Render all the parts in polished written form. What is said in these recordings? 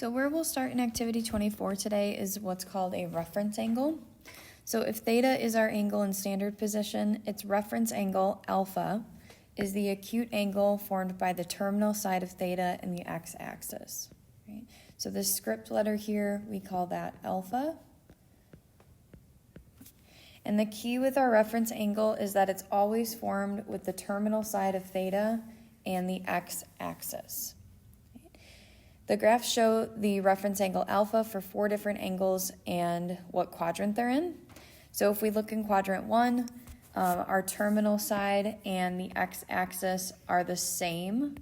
So where we'll start in activity 24 today is what's called a reference angle. So if theta is our angle in standard position, its reference angle, alpha, is the acute angle formed by the terminal side of theta in the x-axis. Right? So this script letter here, we call that alpha. And the key with our reference angle is that it's always formed with the terminal side of theta and the x-axis. The graphs show the reference angle alpha for 4 different angles and what quadrant they're in. So if we look in quadrant 1, our terminal side and the x-axis are the same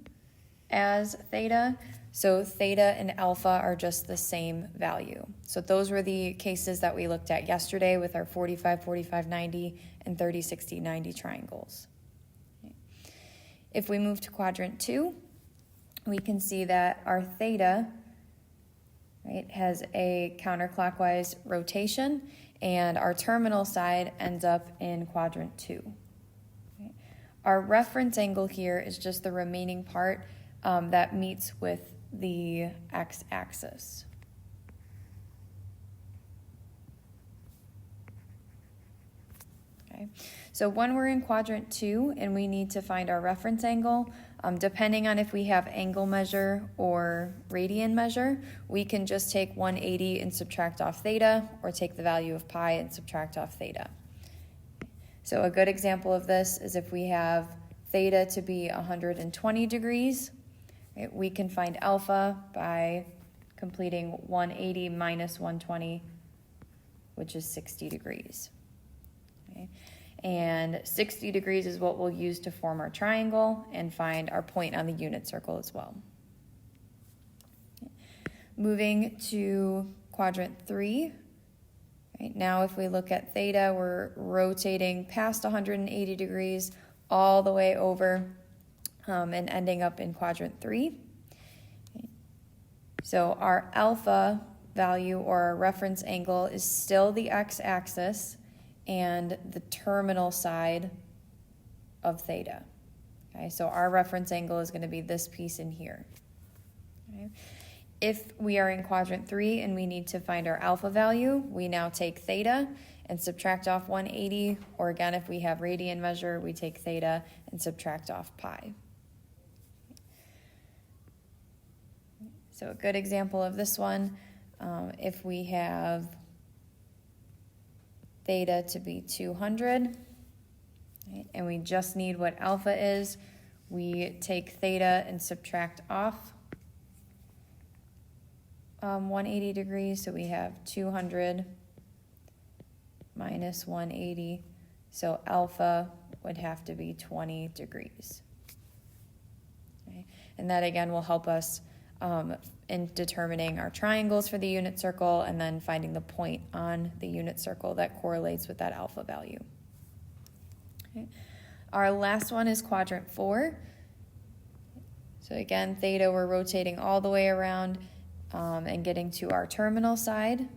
as theta. So theta and alpha are just the same value. So those were the cases that we looked at yesterday with our 45, 45, 90, and 30, 60, 90 triangles. If we move to quadrant 2, we can see that our theta, right, has a counterclockwise rotation, and our terminal side ends up in quadrant 2. Okay. Our reference angle here is just the remaining part that meets with the x-axis. Okay. So when we're in quadrant 2 and we need to find our reference angle, depending on if we have angle measure or radian measure, we can just take 180 and subtract off theta, or take the value of pi and subtract off theta. So a good example of this is if we have theta to be 120 degrees, right, we can find alpha by completing 180 minus 120, which is 60 degrees. Okay. And 60 degrees is what we'll use to form our triangle and find our point on the unit circle as well. Moving to quadrant 3, right, now if we look at theta, we're rotating past 180 degrees all the way over and ending up in quadrant 3. So our alpha value, or our reference angle, is still the x-axis and the terminal side of theta. Okay, so our reference angle is going to be this piece in here. Okay. If we are in quadrant 3 and we need to find our alpha value, we now take theta and subtract off 180, or again, if we have radian measure, we take theta and subtract off pi. So a good example of this one, if we have theta to be 200, right, and we just need what alpha is, we take theta and subtract off 180 degrees, so we have 200 minus 180, so alpha would have to be 20 degrees. Okay. And that again will help us in determining our triangles for the unit circle and then finding the point on the unit circle that correlates with that alpha value. Okay. Our last one is quadrant 4. So again, theta, we're rotating all the way around and getting to our terminal side.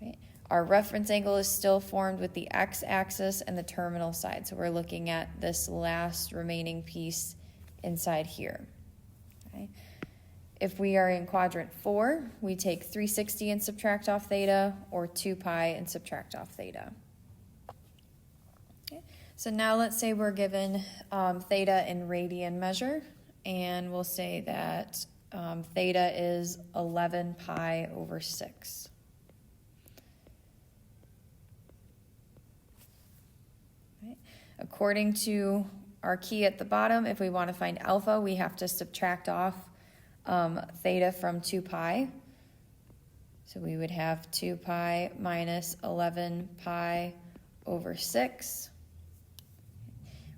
Okay. Our reference angle is still formed with the x-axis and the terminal side. So we're looking at this last remaining piece inside here. Okay. If we are in quadrant 4, we take 360 and subtract off theta, or 2 pi and subtract off theta. Okay. So now let's say we're given theta in radian measure, and we'll say that theta is 11 pi over 6. Okay. According to our key at the bottom, if we want to find alpha, we have to subtract off theta from 2 pi. So we would have 2 pi minus 11 pi over 6.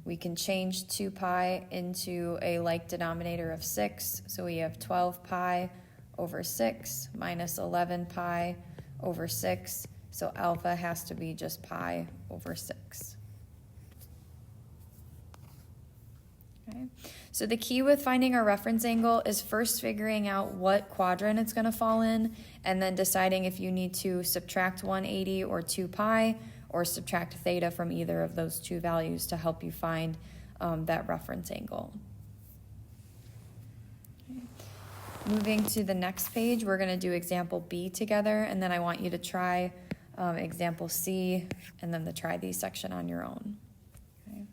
We can change 2 pi into a like denominator of 6. So we have 12 pi over 6 minus 11 pi over 6. So alpha has to be just pi over 6. Okay. So the key with finding our reference angle is first figuring out what quadrant it's going to fall in, and then deciding if you need to subtract 180 or 2 pi, or subtract theta from either of those two values to help you find that reference angle. Okay. Moving to the next page, we're going to do example B together, and then I want you to try example C, and then the try these section on your own. Okay.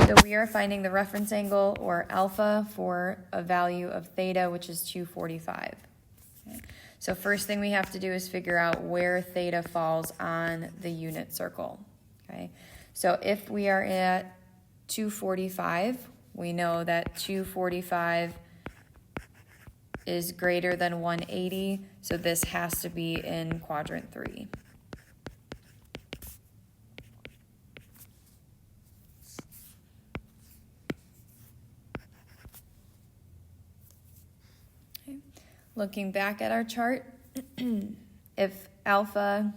So we are finding the reference angle, or alpha, for a value of theta, which is 245. Okay. So first thing we have to do is figure out where theta falls on the unit circle. Okay. So if we are at 245, we know that 245 is greater than 180, so this has to be in quadrant 3. Okay. Looking back at our chart, if alpha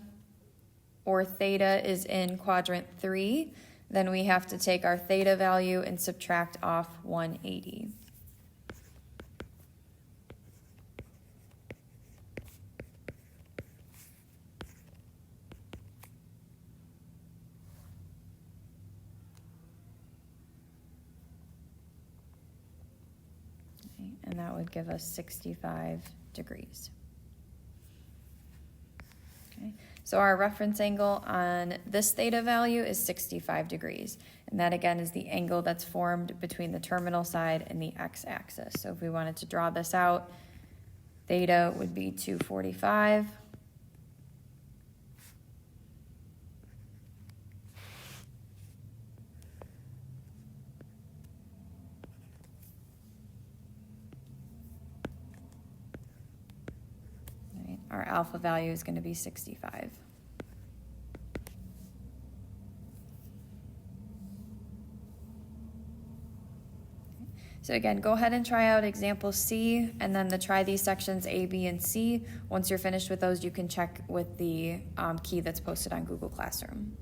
or theta is in quadrant 3, then we have to take our theta value and subtract off 180. And that would give us 65 degrees. Okay. So our reference angle on this theta value is 65 degrees. And that again is the angle that's formed between the terminal side and the x-axis. So if we wanted to draw this out, theta would be 245. Our alpha value is going to be 65. So again, go ahead and try out example C, and then try these sections A, B, and C. Once you're finished with those, you can check with the key that's posted on Google Classroom.